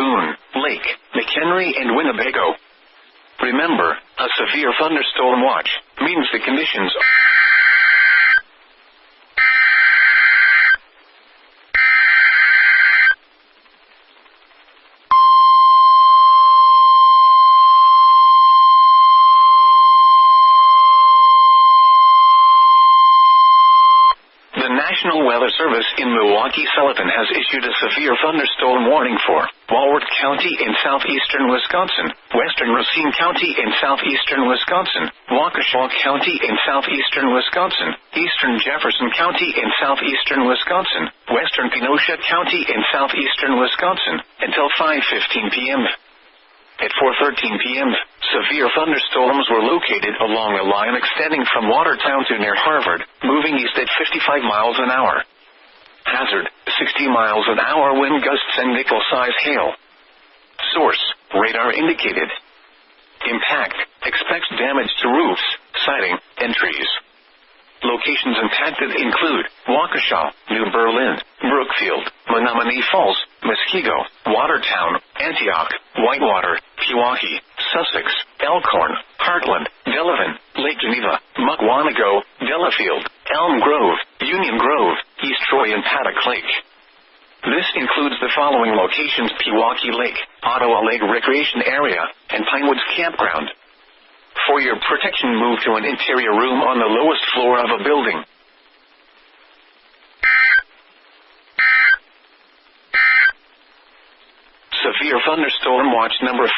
Boone, Lake, McHenry, and Winnebago. Remember, a severe thunderstorm watch means the conditions The National Weather Service in Milwaukee-Sullivan has issued a severe thunderstorm warning for Walworth County in southeastern Wisconsin, western Racine County in southeastern Wisconsin, Waukesha County in southeastern Wisconsin, eastern Jefferson County in southeastern Wisconsin, western Kenosha County in southeastern Wisconsin, until 5:15 p.m. At 4:13 p.m., severe thunderstorms were located along a line extending from Watertown to near Harvard, moving east at 55 miles an hour. Hazard, 60 miles an hour wind gusts and nickel-size hail. Source, radar indicated. Impact, expects damage to roofs, siding, and trees. Locations impacted include Waukesha, New Berlin, Brookfield, Menominee Falls, Muskego, Watertown, Antioch, Whitewater, Pewaukee, Sussex, Elkhorn, Heartland, Delavan, Lake Geneva, Muckwonago, Delafield, Elm Grove, Union Grove, East Troy, and Paddock Lake. This includes the following locations: Pewaukee Lake, Ottawa Lake Recreation Area, and Pinewoods Campground. For your protection, move to an interior room on the lowest floor of a building. Severe thunderstorm watch number 5.